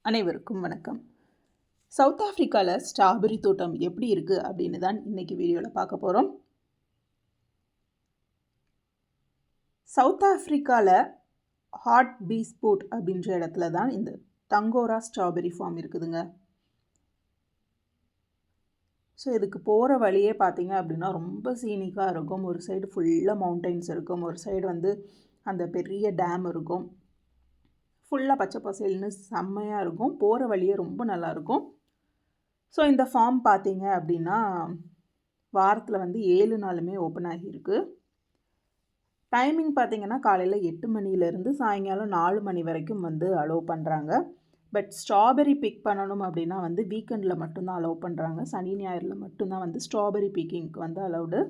அனைவருக்கும் வணக்கம். South ஆஃப்ரிக்காவில் strawberry தோட்டம் எப்படி இருக்குது அப்படின்னு தான் இன்றைக்கி வீடியோவில் பார்க்க போகிறோம். சவுத் ஆஃப்ரிக்காவில் ஹார்ட் பீஸ்போர்ட் அப்படின்ற இடத்துல தான் இந்த தங்கோரா ஸ்ட்ராபெரி ஃபார்ம் இருக்குதுங்க. ஸோ இதுக்கு போகிற வழியே பார்த்தீங்க அப்படின்னா ரொம்ப சீனிக்காக இருக்கும். ஒரு சைடு ஃபுல்லாக மவுண்டெயின்ஸ் இருக்கும், ஒரு சைடு வந்து அந்த பெரிய டேம் இருக்கும். ஃபுல்லாக பச்சை பசேல்னு செம்மையாக இருக்கும். போகிற வழியே ரொம்ப நல்லாயிருக்கும். ஸோ இந்த ஃபார்ம் பார்த்தீங்க அப்படின்னா வாரத்தில் வந்து 7 நாளுமே ஓப்பன் ஆகியிருக்கு. டைமிங் பார்த்திங்கன்னா காலையில் 8 மணிலேருந்து சாயங்காலம் 4 மணி வரைக்கும் வந்து அலோவ் பண்ணுறாங்க. பட் ஸ்ட்ராபெரி பிக் பண்ணணும் அப்படின்னா வந்து வீக்கெண்டில் மட்டும்தான் அலோவ் பண்ணுறாங்க. சனி ஞாயிறில் மட்டும்தான் வந்து ஸ்ட்ராபெரி பிக்கிங்க்கு வந்து அலௌடு.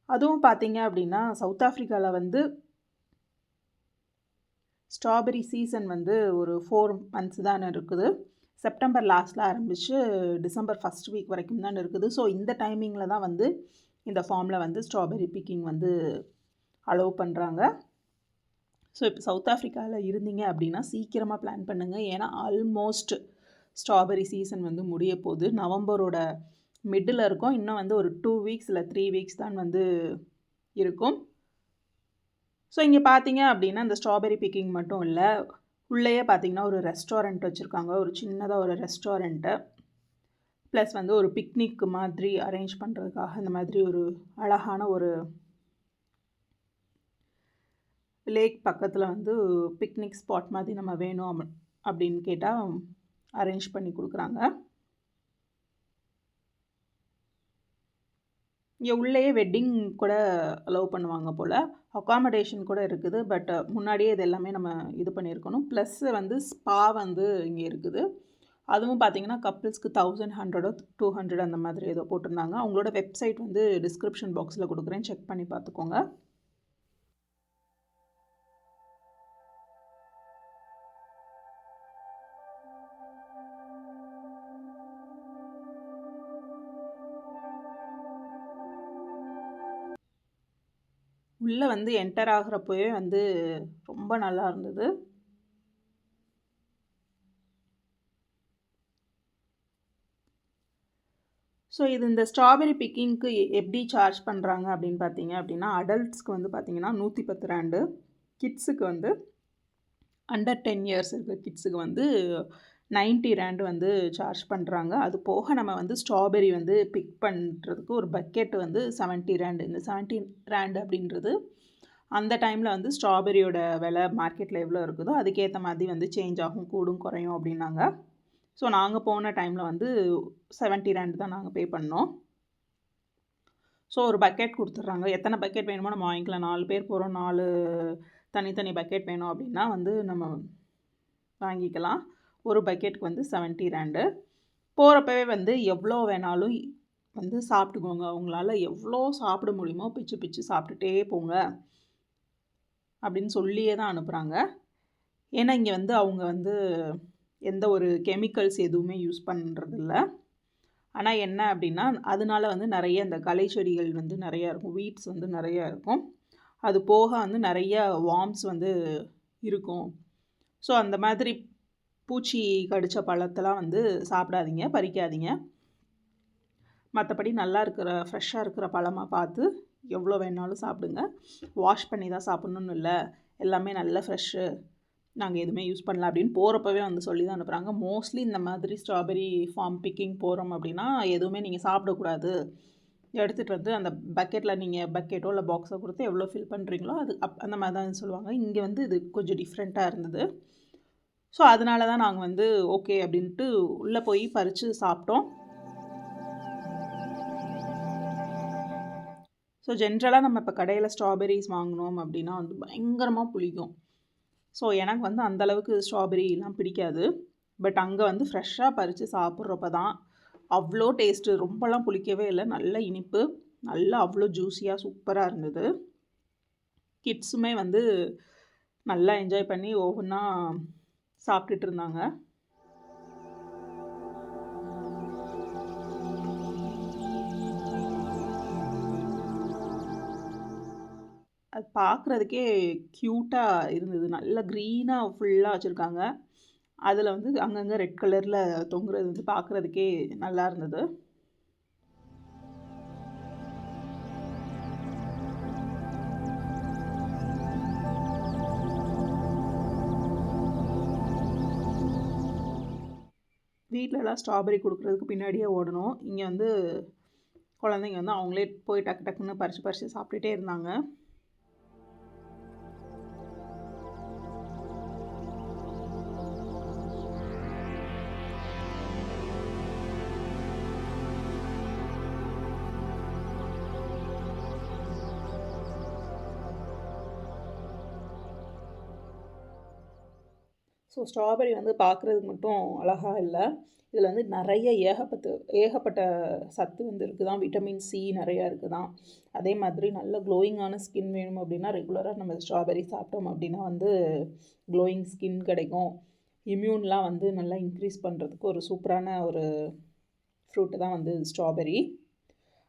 அதுவும் பார்த்தீங்க அப்படின்னா சவுத் ஆஃப்ரிக்காவில் வந்து ஸ்ட்ராபெரி சீசன் வந்து ஒரு 4 மந்த்ஸ் தான் இருக்குது. செப்டம்பர் லாஸ்ட்டில் ஆரம்பித்து டிசம்பர் ஃபஸ்ட் வீக் வரைக்கும் தான் இருக்குது. ஸோ இந்த டைமிங்கில் தான் வந்து இந்த ஃபார்மில் வந்து ஸ்ட்ராபெரி பிக்கிங் வந்து அலோவ் பண்ணுறாங்க. ஸோ இப்போ சவுத் ஆஃப்ரிக்காவில் இருந்தீங்க அப்படின்னா சீக்கிரமாக பிளான் பண்ணுங்கள். ஏன்னா ஆல்மோஸ்ட் ஸ்ட்ராபெரி சீசன் வந்து முடிய போகுது. நவம்பரோட மிடில் இருக்கும். இன்னும் வந்து ஒரு 2 வீக்ஸ் இல்லை 3 வீக்ஸ் தான் வந்து இருக்கும். ஸோ இங்கே பார்த்தீங்க அப்படின்னா இந்த ஸ்ட்ராபெரி பிக்கிங் மட்டும் இல்லை, உள்ளேயே பார்த்தீங்கன்னா ஒரு ரெஸ்டாரண்ட் வச்சுருக்காங்க. ஒரு சின்னதாக ஒரு ரெஸ்டாரண்ட்டு ப்ளஸ் வந்து ஒரு பிக்னிக் மாதிரி அரேஞ்ச் பண்ணுறதுக்காக இந்த மாதிரி ஒரு அழகான ஒரு லேக் பக்கத்தில் வந்து பிக்னிக் ஸ்பாட் மாதிரி நம்ம வேணும் அப்படின்னு கேட்டால் அரேஞ்ச் பண்ணி கொடுக்குறாங்க. இங்கே உள்ளேயே வெட்டிங் கூட அலோவ் பண்ணுவாங்க போல். அக்காமடேஷன் கூட இருக்குது. பட் முன்னாடியே இது எல்லாமே நம்ம இது பண்ணியிருக்கணும். ப்ளஸ் வந்து ஸ்பா வந்து இங்கே இருக்குது. அதுவும் பார்த்திங்கன்னா கப்புள்ஸ்க்கு 1100 200 அந்த மாதிரி ஏதோ போட்டிருந்தாங்க. அவங்களோட வெப்சைட் வந்து டிஸ்கிரிப்ஷன் பாக்ஸில் கொடுக்குறேன், செக் பண்ணி பார்த்துக்கோங்க. உள்ளே வந்து என்டர் ஆகிறப்போவே வந்து ரொம்ப நல்லா இருந்தது. ஸோ இது இந்த ஸ்ட்ராபெரி பிக்கிங்க்கு எப்படி சார்ஜ் பண்ணுறாங்க அப்படின்னு பார்த்தீங்க அப்படின்னா அடல்ட்ஸ்க்கு வந்து பார்த்திங்கன்னா 110 ரேண்டு, கிட்ஸுக்கு வந்து அண்டர் 10 இயர்ஸ் இருக்க கிட்ஸுக்கு வந்து 90 ரேண்டு வந்து சார்ஜ் பண்ணுறாங்க. அது போக நம்ம வந்து ஸ்ட்ராபெரி வந்து பிக் பண்ணுறதுக்கு ஒரு பக்கெட் வந்து 70 ரேண்டு. இந்த 70 ரேண்டு அப்படின்றது அந்த டைமில் வந்து ஸ்ட்ராபெரியோட விலை மார்க்கெட்டில் எவ்வளோ இருக்குதோ அதுக்கேற்ற மாதிரி வந்து சேஞ்ச் ஆகும், கூடும் குறையும் அப்படின்னாங்க. ஸோ நாங்கள் போன டைமில் வந்து 70 ரேண்டு தான் நாங்கள் பே பண்ணோம். ஸோ ஒரு பக்கெட் கொடுத்துட்றாங்க. எத்தனை பக்கெட் வேணுமோ நம்ம வாங்கிக்கலாம். 4 பேர் போகிறோம், 4 தனித்தனி பக்கெட் வேணும் அப்படின்னா வந்து நம்ம வாங்கிக்கலாம். ஒரு பக்கெட்டுக்கு வந்து 70 ரேண்டு. போகிறப்பவே வந்து எவ்வளோ வேணாலும் வந்து சாப்பிட்டுக்கோங்க. அவங்களால எவ்வளோ சாப்பிட முடியுமோ பிச்சு பிச்சு சாப்பிட்டுட்டே போங்க அப்படின்னு சொல்லியே தான் அனுப்புகிறாங்க. ஏன்னா இங்கே வந்து அவங்க வந்து எந்த ஒரு கெமிக்கல்ஸ் எதுவுமே யூஸ் பண்ணுறதில்ல. ஆனால் என்ன அப்படின்னா அதனால வந்து நிறைய இந்த களை செடிகள் வந்து நிறையா இருக்கும், வீட்ஸ் வந்து நிறையா இருக்கும். அது போக வந்து நிறைய வார்ம்ஸ் வந்து இருக்கும். ஸோ அந்த மாதிரி பூச்சி கடித்த பழத்தெல்லாம் வந்து சாப்பிடாதீங்க, பறிக்காதீங்க. மற்றபடி நல்லா இருக்கிற ஃப்ரெஷ்ஷாக இருக்கிற பழமாக பார்த்து எவ்வளோ வேணாலும் சாப்பிடுங்க. வாஷ் பண்ணி தான் சாப்பிட்ணுன்னு இல்லை, எல்லாமே நல்ல ஃப்ரெஷ்ஷு, நாங்கள் எதுவுமே யூஸ் பண்ணல அப்படின்னு போகிறப்பவே வந்து சொல்லி தான் அனுப்புகிறாங்க. மோஸ்ட்லி இந்த மாதிரி ஸ்ட்ராபெரி ஃபார்ம் பிக்கிங் போகிறோம் அப்படின்னா எதுவுமே நீங்கள் சாப்பிடக்கூடாது. எடுத்துகிட்டு வந்து அந்த பக்கெட்டில் நீங்கள் பக்கெட்டோ இல்லை பாக்ஸோ கொடுத்து எவ்வளோ ஃபில் பண்ணுறீங்களோ அது அந்த மாதிரி தான் சொல்லுவாங்க. இங்கே வந்து இது கொஞ்சம் டிஃப்ரெண்ட்டாக இருந்தது. ஸோ அதனால தான் நாங்கள் வந்து ஓகே அப்படின்ட்டு உள்ளே போய் பறித்து சாப்பிட்டோம். ஸோ ஜென்ரலாக நம்ம இப்போ கடையில் ஸ்ட்ராபெரிஸ் வாங்கினோம் அப்படின்னா வந்து பயங்கரமாக புளிக்கும். ஸோ எனக்கு வந்து அந்தளவுக்கு ஸ்ட்ராபெரிலாம் பிடிக்காது. பட் அங்கே வந்து ஃப்ரெஷ்ஷாக பறித்து சாப்பிட்றப்ப தான் அவ்வளோ டேஸ்ட்டு. ரொம்பலாம் புளிக்கவே இல்லை, நல்ல இனிப்பு, நல்லா அவ்வளோ ஜூஸியாக சூப்பராக இருந்தது. கிட்ஸுமே வந்து நல்லா என்ஜாய் பண்ணி ஒவ்வொன்றா சாப்பிட்டுட்டு இருந்தாங்க. அது பார்க்குறதுக்கே க்யூட்டாக இருந்தது. நல்லா க்ரீனாக ஃபுல்லாக வச்சுருக்காங்க. அதில் வந்து அங்கங்கே ரெட் கலரில் தொங்குறது வந்து பார்க்குறதுக்கே நல்லா இருந்தது. வீட்டிலலாம் ஸ்ட்ராபெரி கொடுக்குறதுக்கு பின்னாடியே ஓடணும். இங்கே வந்து குழந்தைங்க வந்து அவங்களே போய் டக்கு டக்குன்னு பறித்து பறித்து சாப்பிட்டுட்டே இருந்தாங்க. ஸோ ஸ்ட்ராபெரி வந்து பார்க்குறதுக்கு மட்டும் அழகாக இல்லை, இதில் வந்து நிறைய ஏகப்பட்ட சத்து வந்து இருக்குதான். விட்டமின் சி நிறையா இருக்குதான். அதே மாதிரி நல்ல க்ளோயிங்கான ஸ்கின் வேணும் அப்படின்னா ரெகுலராக நம்ம ஸ்ட்ராபெரி சாப்பிட்டோம் அப்படின்னா வந்து க்ளோயிங் ஸ்கின் கிடைக்கும். இம்யூன்லாம் வந்து நல்லா இன்க்ரீஸ் பண்ணுறதுக்கு ஒரு சூப்பரான ஒரு ஃப்ரூட்டு தான் வந்து ஸ்ட்ராபெரி.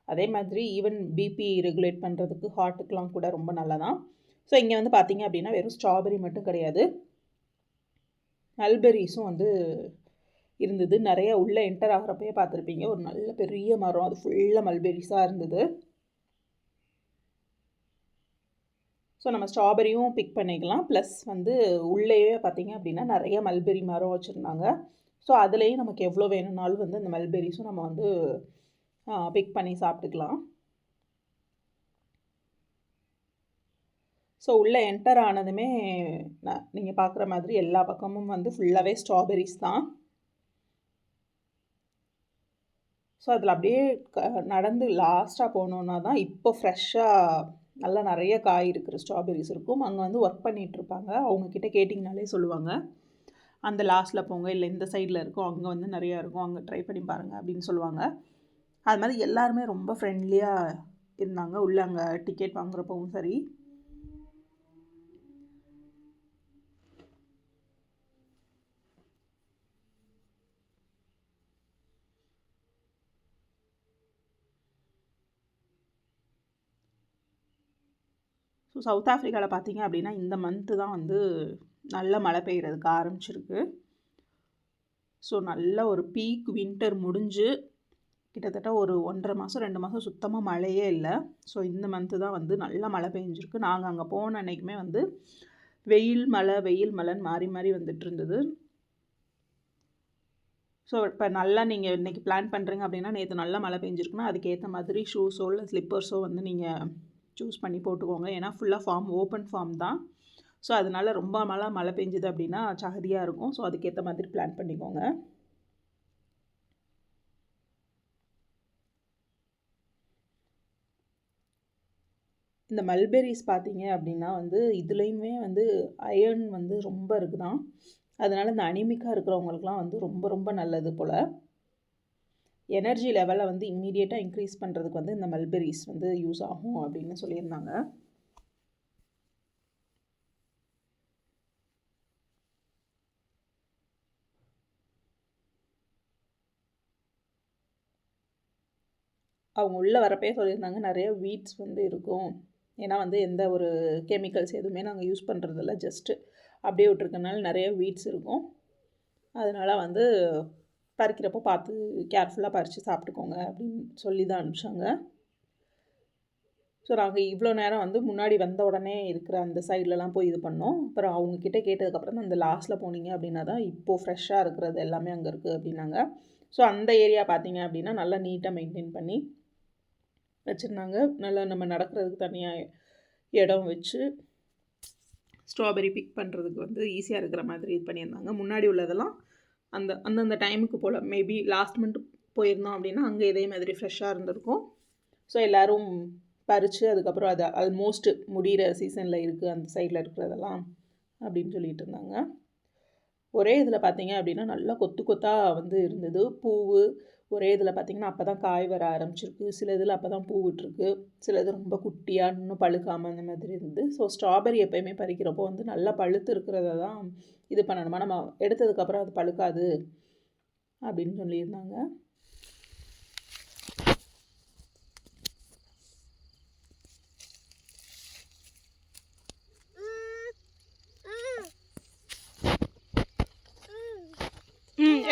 அதே மாதிரி ஈவன் பிபி ரெகுலேட் பண்ணுறதுக்கு ஹார்ட்டுக்கெலாம் கூட ரொம்ப நல்லதான். ஸோ இங்கே வந்து பார்த்திங்க அப்படின்னா வெறும் ஸ்ட்ராபெரி மட்டும் கிடையாது, மல்பெரிஸும் வந்து இருந்தது. நிறைய உள்ளே என்டர் ஆகிறப்பயே பார்த்துருப்பீங்க, ஒரு நல்ல பெரிய மரம், அது ஃபுல்லாக மல்பெரிஸாக இருந்தது. ஸோ நம்ம ஸ்ட்ராபெரியும் பிக் பண்ணிக்கலாம். ப்ளஸ் வந்து உள்ளேயே பார்த்திங்க அப்படின்னா நிறைய மல்பெரி மரம் வச்சுருந்தாங்க. ஸோ அதுலேயும் நமக்கு எவ்வளோ வேணும்னாலும் வந்து அந்த மல்பெரிஸும் நம்ம வந்து பிக் பண்ணி சாப்பிட்டுக்கலாம். ஸோ உள்ளே என்டர் ஆனதுமே நீங்கள் பார்க்குற மாதிரி எல்லா பக்கமும் வந்து ஃபுல்லாகவே ஸ்ட்ராபெரிஸ் தான். ஸோ அதில் அப்படியே நடந்து லாஸ்ட்டாக போனோன்னா தான் இப்போ ஃப்ரெஷ்ஷாக நல்லா நிறைய காய் இருக்கிற ஸ்ட்ராபெரிஸ் இருக்கும். அங்கே வந்து ஒர்க் பண்ணிகிட்ருப்பாங்க, அவங்கக்கிட்ட கேட்டிங்கனாலே சொல்லுவாங்க, அந்த லாஸ்ட்டில் போங்க, இல்லை இந்த சைடில் இருக்கும், அங்கே வந்து நிறையா இருக்கும், அங்கே ட்ரை பண்ணி பாருங்கள் அப்படின்னு சொல்லுவாங்க. அது மாதிரி எல்லாருமே ரொம்ப ஃப்ரெண்ட்லியாக இருந்தாங்க உள்ளே. அங்கே டிக்கெட் வாங்குறப்பவும் சரி. ஸோ சவுத் ஆஃப்ரிக்காவில் பார்த்திங்க அப்படின்னா இந்த மந்த்து தான் வந்து நல்ல மழை பெய்கிறதுக்கு ஆரம்பிச்சிருக்கு. ஸோ நல்ல ஒரு பீக் வின்டர் முடிஞ்சு கிட்டத்தட்ட ஒரு 1.5 மாதம் 2 மாதம் சுத்தமாக மழையே இல்லை. ஸோ இந்த மந்த்து தான் வந்து நல்ல மழை பெஞ்சிருக்கு. நாங்கள் அங்கே போன அன்றைக்குமே வந்து வெயில் மழைன்னு மாறி மாறி வந்துட்டு இருந்தது. ஸோ இப்போ நல்லா நீங்கள் இன்றைக்கி பிளான் பண்ணுறீங்க அப்படின்னா, நேற்று நல்லா மழை பெஞ்சிருக்குன்னா அதுக்கேற்ற மாதிரி ஷூஸோ இல்லை ஸ்லிப்பர்ஸோ வந்து நீங்கள் சூஸ் பண்ணி போட்டுக்கோங்க. ஏன்னா ஃபுல்லாக ஓப்பன் ஃபார்ம் தான். ஸோ அதனால் ரொம்ப மழை பெஞ்சுது அப்படின்னா சகதியாக இருக்கும். ஸோ அதுக்கேற்ற மாதிரி பிளான் பண்ணிக்கோங்க. இந்த மல்பெரிஸ் பார்த்தீங்க அப்படின்னா வந்து இதுலேயுமே வந்து அயர்ன் வந்து ரொம்ப இருக்குதான். அதனால் இந்த அனிமிக்காக இருக்கிறவங்களுக்குலாம் வந்து ரொம்ப ரொம்ப நல்லது போல். எனர்ஜி லெவலை வந்து இம்மீடியட்டாக இன்க்ரீஸ் பண்ணுறதுக்கு வந்து இந்த மல்பெரிஸ் வந்து யூஸ் ஆகும் அப்படின்னு சொல்லியிருந்தாங்க. அவங்க உள்ளே வரப்பே சொல்லியிருந்தாங்க நிறைய வீட்ஸ் வந்து இருக்கும். ஏன்னா வந்து எந்த ஒரு கெமிக்கல்ஸ் எதுவுமே நாங்கள் யூஸ் பண்ணுறதில்ல, ஜஸ்ட்டு அப்படியே விட்டுருக்கனால நிறைய வீட்ஸ் இருக்கும். அதனால் வந்து பறிக்கிறப்போ பார்த்து கேர்ஃபுல்லாக பறித்து சாப்பிட்டுக்கோங்க அப்படின்னு சொல்லி தான் அனுப்பிச்சாங்க. ஸோ நாங்கள் இவ்வளோ நேரம் வந்து முன்னாடி வந்த உடனே இருக்கிற அந்த சைட்லலாம் போய் இது பண்ணோம். அப்புறம் அவங்கக்கிட்ட கேட்டதுக்கப்புறம் தான் அந்த லாஸ்ட்டில் போனீங்க அப்படின்னா தான் இப்போது ஃப்ரெஷ்ஷாக இருக்கிறது எல்லாமே அங்கே இருக்குது அப்படின்னாங்க. ஸோ அந்த ஏரியா பார்த்தீங்க அப்படின்னா நல்லா நீட்டாக மெயின்டைன் பண்ணி வச்சுருந்தாங்க. நல்லா நம்ம நடக்கிறதுக்கு தனியாக இடம் வச்சு ஸ்ட்ராபெரி பிக் பண்ணுறதுக்கு வந்து ஈஸியாக இருக்கிற மாதிரி இது பண்ணியிருந்தாங்க. முன்னாடி உள்ளதெல்லாம் அந்தந்த டைமுக்கு போல் மேபி லாஸ்ட் மந்த் போயிருந்தோம் அப்படின்னா அங்கே இதே மாதிரி ஃப்ரெஷ்ஷாக இருந்திருக்கும். ஸோ எல்லோரும் பறித்து அதுக்கப்புறம் அது ஆல்மோஸ்ட் முடிகிற சீசனில் இருக்குது அந்த சைடில் இருக்கிறதெல்லாம் அப்படின்னு சொல்லிட்டு இருந்தாங்க. ஒரே இதில் பார்த்திங்க அப்படின்னா நல்லா கொத்து கொத்தாக வந்து இருந்தது பூவு. ஒரே இதில் பார்த்திங்கன்னா அப்போ தான் காய் வர ஆரம்பிச்சிருக்கு. சில இதில் அப்போ தான் பூ விட்டுருக்கு, சில இது ரொம்ப குட்டியாக இன்னும் பழுக்காமல் அந்த மாதிரி இருந்தது. ஸோ ஸ்ட்ராபெரி எப்போயுமே பறிக்கிறப்போ வந்து நல்லா பழுத்து இருக்கிறத தான் இது பண்ணணுமா, நம்ம எடுத்ததுக்கப்புறம் அது பழுக்காது அப்படின்னு சொல்லியிருந்தாங்க.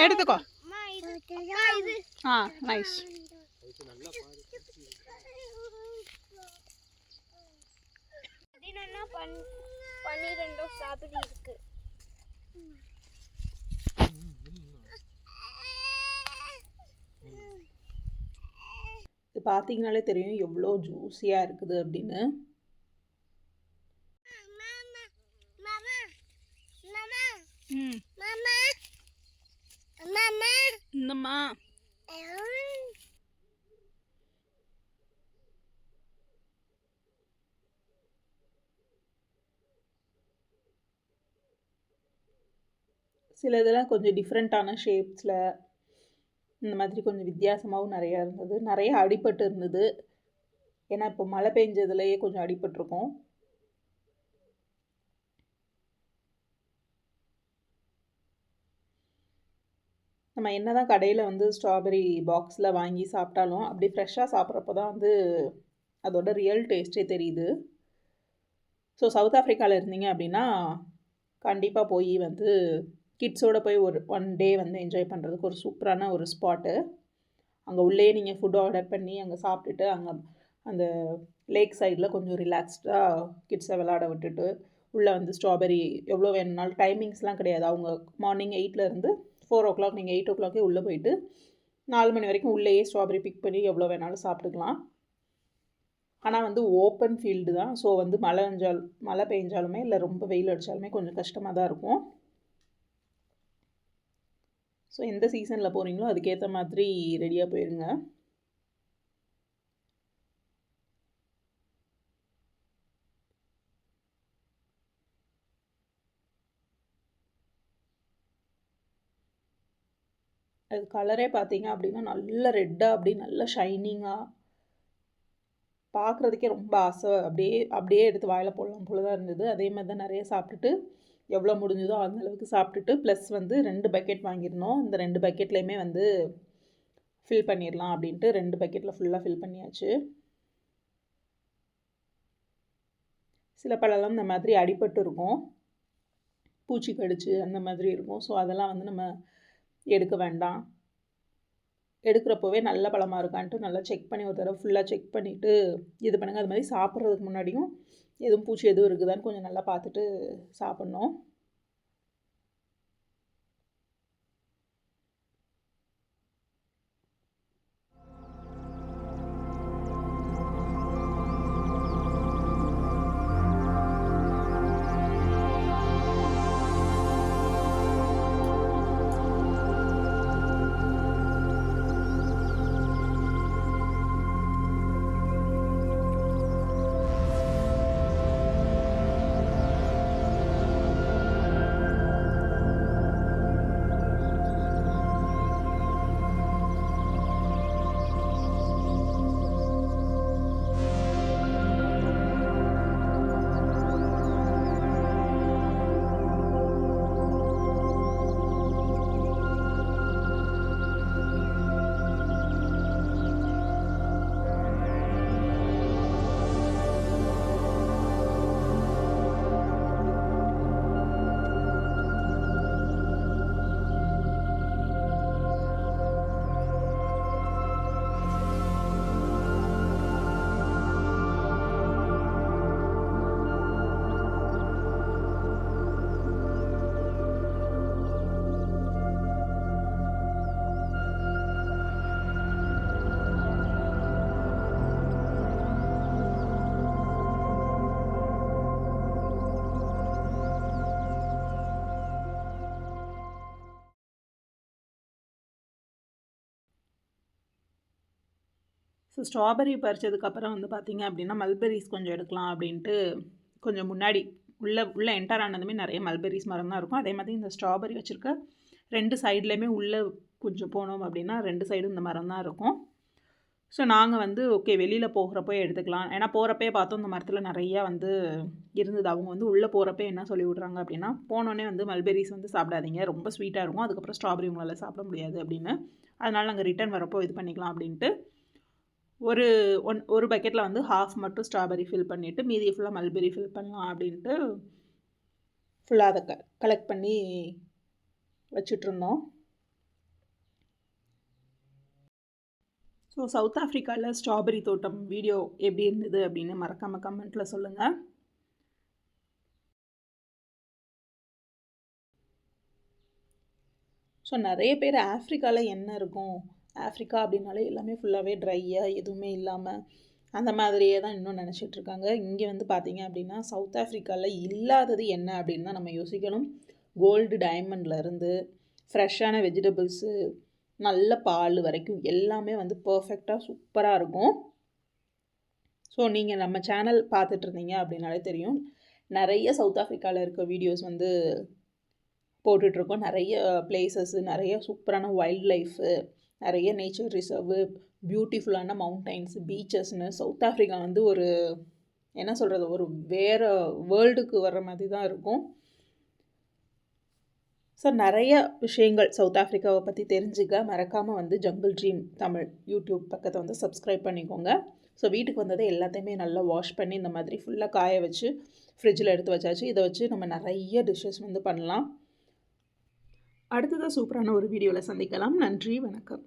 எடுத்துக்கோ. நைஸ். இது பார்த்தீங்கனாலே தெரியும் எவ்வளோ ஜூஸியாக இருக்குது அப்படின்னு. இந்தம்மா சில இதெல்லாம் கொஞ்சம் டிஃப்ரெண்ட்டான ஷேப்ஸில் இந்த மாதிரி கொஞ்சம் வித்தியாசமாகவும் நிறையா இருந்தது. நிறைய அடிபட்டு இருந்தது. ஏன்னா இப்போ மழை பெஞ்சதுலேயே கொஞ்சம் அடிபட்டிருக்கோம். நம்ம என்ன தான் கடையில் வந்து ஸ்ட்ராபெரி பாக்ஸில் வாங்கி சாப்பிட்டாலும் அப்படி ஃப்ரெஷ்ஷாக சாப்பிட்றப்போ தான் வந்து அதோட ரியல் டேஸ்ட்டே தெரியுது. ஸோ சவுத் ஆஃப்ரிக்காவில் இருந்தீங்க அப்படின்னா கண்டிப்பாக போய் வந்து கிட்ஸோடு போய் ஒரு 1 டே வந்து என்ஜாய் பண்ணுறதுக்கு ஒரு சூப்பரான ஒரு ஸ்பாட்டு. அங்கே உள்ளே நீங்கள் ஃபுட் ஆர்டர் பண்ணி அங்கே சாப்பிட்டுட்டு அங்கே அந்த லேக் சைடில் கொஞ்சம் ரிலாக்ஸ்டாக கிட்ஸை விளாட விட்டுட்டு உள்ளே வந்து ஸ்ட்ராபெரி எவ்வளோ வேணும்னாலும் டைமிங்ஸ்லாம் கிடையாது. அவங்க மார்னிங் 8லேருந்து 4 o'clock நீங்கள் 8 o'clockே உள்ளே போயிட்டு 4 மணி வரைக்கும் உள்ளேயே ஸ்ட்ராபெரி பிக் பண்ணி எவ்வளோ வேணாலும் சாப்பிட்டுக்கலாம். ஆனால் வந்து ஓப்பன் ஃபீல்டு தான். ஸோ வந்து மழை பெஞ்சாலுமே இல்லை ரொம்ப வெயில் அடித்தாலுமே கொஞ்சம் கஷ்டமாக தான் இருக்கும். ஸோ எந்த சீசனில் போகிறீங்களோ அதுக்கேற்ற மாதிரி ரெடியாக போயிருங்க. அது கலரே பார்த்தீங்க அப்படின்னா நல்ல ரெட்டாக அப்படி நல்ல ஷைனிங்காக பார்க்குறதுக்கே ரொம்ப ஆசை. அப்படியே எடுத்து வாயில் போடலாம் போல தான் இருந்தது. அதே மாதிரி தான் நிறைய சாப்பிட்டுட்டு எவ்வளோ முடிஞ்சதோ அந்த அளவுக்கு சாப்பிட்டுட்டு ப்ளஸ் வந்து 2 பக்கெட் வாங்கியிருந்தோம். இந்த 2 பக்கெட்லேயுமே வந்து ஃபில் பண்ணிடலாம் அப்படின்ட்டு 2 பக்கெட்டில் ஃபுல்லாக ஃபில் பண்ணியாச்சு. சில பழம்லாம் இந்த மாதிரி அடிபட்டு இருக்கும், பூச்சி கடிச்சு அந்த மாதிரி இருக்கும். ஸோ அதெல்லாம் வந்து நம்ம எடுக்க வேண்டாம். எடுக்கிறப்போவே நல்ல பழமாக இருக்கான்ட்டு நல்லா செக் பண்ணி ஒரு தடவை ஃபுல்லாக செக் பண்ணிவிட்டு இது பண்ணுங்கள். அது மாதிரி சாப்பிட்றதுக்கு முன்னாடியும் எதுவும் பூச்சி எதுவும் இருக்குதான்னு கொஞ்சம் நல்லா பார்த்துட்டு சாப்பிட்ணும். ஸோ ஸ்ட்ராபெரி பறிச்சதுக்கப்புறம் வந்து பார்த்திங்க அப்படின்னா மல்பெரிஸ் கொஞ்சம் எடுக்கலாம் அப்படின்ட்டு கொஞ்சம் முன்னாடி உள்ளே என்டர் ஆனதுமே நிறைய மல்பெரிஸ் மரம் தான் இருக்கும். அதே மாதிரி இந்த ஸ்ட்ராபெரி வச்சுருக்க 2 சைட்லேயுமே உள்ளே கொஞ்சம் போனோம் அப்படின்னா 2 சைடும் இந்த மரம் தான் இருக்கும். ஸோ நாங்கள் வந்து ஓகே வெளியில் போகிறப்போ எடுத்துக்கலாம். ஏன்னா போகிறப்பே பார்த்தோம் இந்த மரத்தில் நிறையா வந்து இருந்தது. அவங்க வந்து உள்ளே போகிறப்ப என்ன சொல்லி விட்றாங்க அப்படின்னா, போனோடனே வந்து மல்பெரிஸ் வந்து சாப்பிடாதீங்க, ரொம்ப ஸ்வீட்டாக இருக்கும், அதுக்கப்புறம் ஸ்ட்ராபெரி உங்களால் சாப்பிட முடியாது அப்படின்னு. அதனால் நாங்கள் ரிட்டர்ன் வரப்போ இது பண்ணிக்கலாம் அப்படின்ட்டு ஒரு பக்கெட்டில் வந்து ஹாஃப் மட்டும் ஸ்ட்ராபெரி ஃபில் பண்ணிவிட்டு மீதியை ஃபுல்லாக மல்பெரி ஃபில் பண்ணலாம் அப்படின்ட்டு ஃபுல்லாக அதை கலெக்ட் பண்ணி வச்சிட்ருந்தோம். ஸோ சவுத் ஆஃப்ரிக்காவில் ஸ்ட்ராபெரி தோட்டம் வீடியோ எப்படி இருந்தது அப்படின்னு மறக்காமல் கமெண்ட்டில் சொல்லுங்கள். ஸோ நிறைய பேர் ஆஃப்ரிக்காவில் என்ன இருக்கும், ஆஃப்ரிக்கா அப்படின்னாலே எல்லாமே ஃபுல்லாகவே ட்ரையாக எதுவுமே இல்லாமல் அந்த மாதிரியே தான் இன்னும் நினச்சிட்ருக்காங்க. இங்கே வந்து பார்த்திங்க அப்படின்னா சவுத் ஆஃப்ரிக்காவில் இல்லாதது என்ன அப்படின்னு தான் நம்ம யோசிக்கணும். கோல்டு டைமண்ட்லேருந்து ஃப்ரெஷ்ஷான வெஜிடபிள்ஸு, நல்ல பால் வரைக்கும் எல்லாமே வந்து பர்ஃபெக்டாக சூப்பராக இருக்கும். ஸோ நீங்கள் நம்ம சேனல் பார்த்துட்ருந்தீங்க அப்படின்னாலே தெரியும், நிறைய சவுத் ஆஃப்ரிக்காவில் இருக்க வீடியோஸ் வந்து போட்டுட்ருக்கோம். நிறைய பிளேசஸ்ஸு, நிறைய சூப்பரான வைல்ட் லைஃபு, நிறைய நேச்சர் ரிசர்வு, பியூட்டிஃபுல்லான மவுண்டைன்ஸ், பீச்சஸ்னு சவுத் ஆஃப்ரிக்கா வந்து ஒரு என்ன சொல்கிறது, ஒரு வேறு வேர்ல்டுக்கு வர்ற மாதிரி தான் இருக்கும். ஸோ நிறைய விஷயங்கள் சவுத் ஆஃப்ரிக்காவை பற்றி தெரிஞ்சுக்க மறக்காமல் வந்து ஜங்கிள் ட்ரீம் தமிழ் யூடியூப் பக்கத்தை வந்து சப்ஸ்கிரைப் பண்ணிக்கோங்க. ஸோ வீட்டுக்கு வந்ததை எல்லாத்தையுமே நல்லா வாஷ் பண்ணி இந்த மாதிரி ஃபுல்லாக காய வச்சு ஃப்ரிட்ஜில் எடுத்து வச்சாச்சு. இதை வச்சு நம்ம நிறைய டிஷ்ஷஸ் வந்து பண்ணலாம். அடுத்ததாக சூப்பரான ஒரு வீடியோவில் சந்திக்கலாம். நன்றி, வணக்கம்.